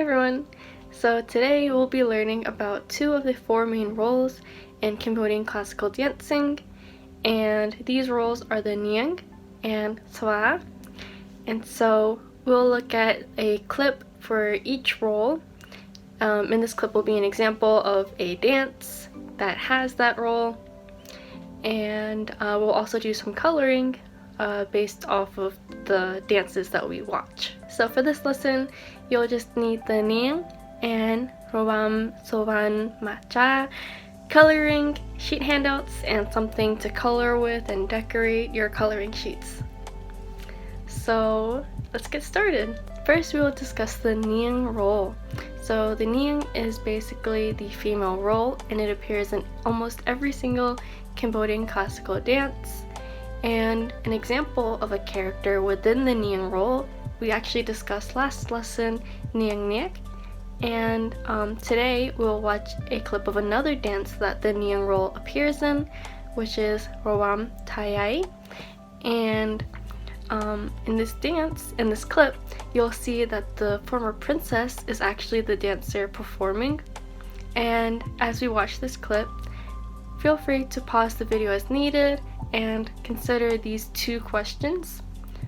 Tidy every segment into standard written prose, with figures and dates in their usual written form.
everyone! So today we'll be learning about two of the four main roles in Cambodian classical dancing, and these roles are the Neang and Sva. And so we'll look at a clip for each role. And this clip will be an example of a dance that has that role, and we'll also do some coloring based off of the dances that we watch. So for this lesson, you'll just need the Neang and Robam Sovann Macha coloring sheet handouts and something to color with and decorate your coloring sheets. So let's get started. First, we will discuss the Neang role. So the Neang is basically the female role, and it appears in almost every single Cambodian classical dance. And an example of a character within the Neang role we actually discussed last lesson, Neang Neang. And today we'll watch a clip of another dance that the Neang role appears in, which is Robam Tiyae. And in this dance, in this clip, you'll see that the former princess is actually the dancer performing. And as we watch this clip, feel free to pause the video as needed and consider these two questions.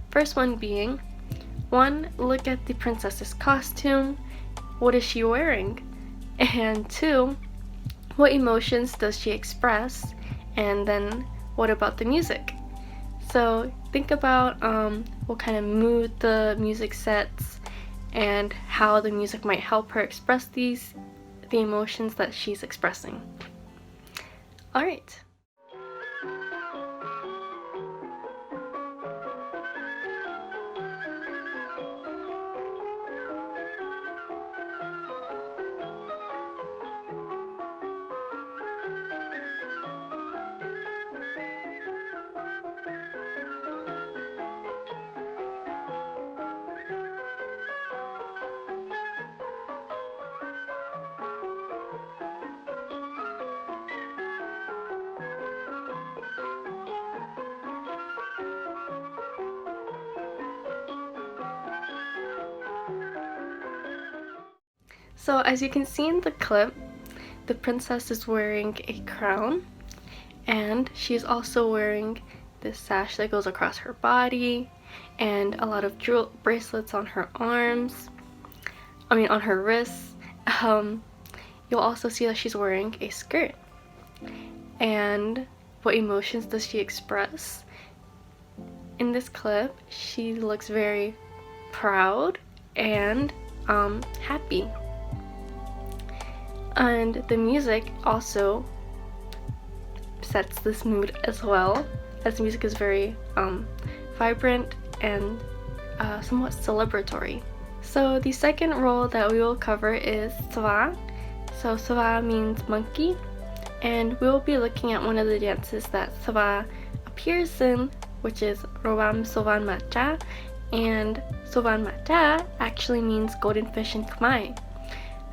First one being, 1. Look at the princess's costume. What is she wearing? And 2. What emotions does she express? And then what about the music? So think about what kind of mood the music sets and how the music might help her express the emotions that she's expressing. Alright. So as you can see in the clip, the princess is wearing a crown, and she's also wearing this sash that goes across her body, and a lot of jewel bracelets on her arms, on her wrists. You'll also see that she's wearing a skirt. And what emotions does she express? In this clip, she looks very proud and happy. And the music also sets this mood as well, as the music is very vibrant and somewhat celebratory. So the second role that we will cover is Sva. So Sva means monkey, and we will be looking at one of the dances that Sva appears in, which is Robam Sovann Macha. And Sovann Macha actually means golden fish in Khmer.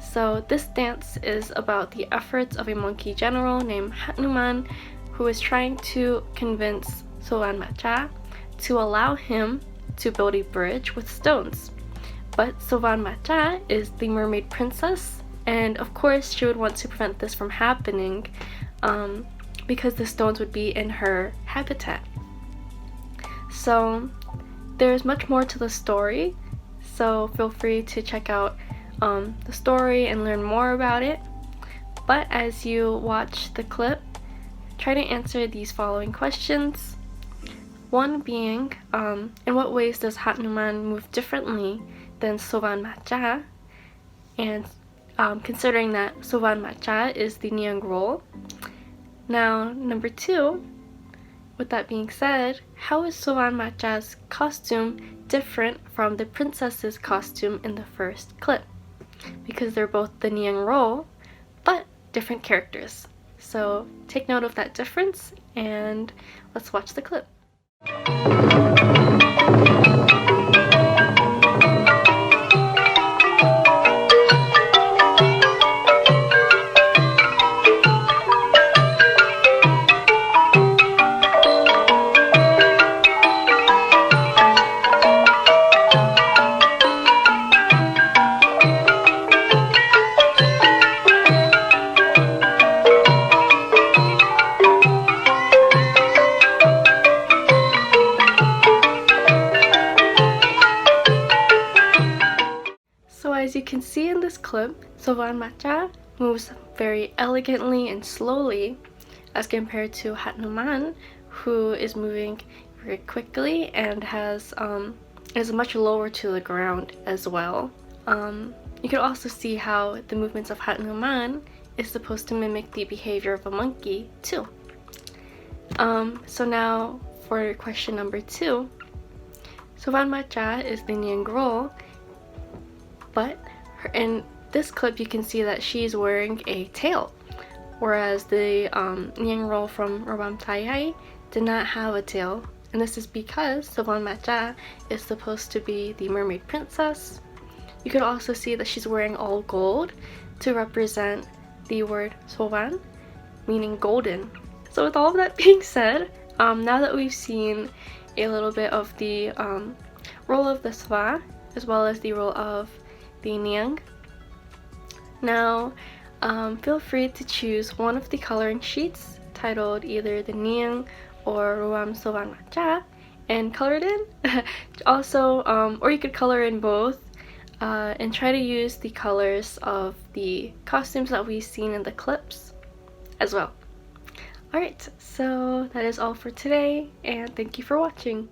So this dance is about the efforts of a monkey general named Hanuman, who is trying to convince Sovann Macha to allow him to build a bridge with stones. But Sovann Macha is the mermaid princess, and of course she would want to prevent this from happening because the stones would be in her habitat. So there's much more to the story, so feel free to check out the story and learn more about it. But as you watch the clip, try to answer these following questions. One being, in what ways does Hanuman move differently than Sovann Macha? And considering that Sovann Macha is the Neang role. Now, number 2, with that being said, how is Sovann Macha's costume different from the princess's costume in the first clip? Because they're both the Neang role, but different characters. So take note of that difference, and let's watch the clip. can see in this clip, Sovann Macha moves very elegantly and slowly as compared to Hanuman, who is moving very quickly and is much lower to the ground as well. You can also see how the movements of Hanuman is supposed to mimic the behavior of a monkey too. So now for question number 2. Sovann Macha is the Neang role, but in this clip you can see that she's wearing a tail, whereas the Neang role from Robam Tiyae did not have a tail, and this is because Sovann Macha is supposed to be the mermaid princess. You could also see that she's wearing all gold to represent the word Sovann, meaning golden. So with all of that being said, now that we've seen a little bit of the role of the Sva as well as the role of the Neang, now feel free to choose one of the coloring sheets titled either the Neang or Robam Sovann Macha and color it in. Also, or you could color in both and try to use the colors of the costumes that we've seen in the clips as well. Alright, so that is all for today, and thank you for watching.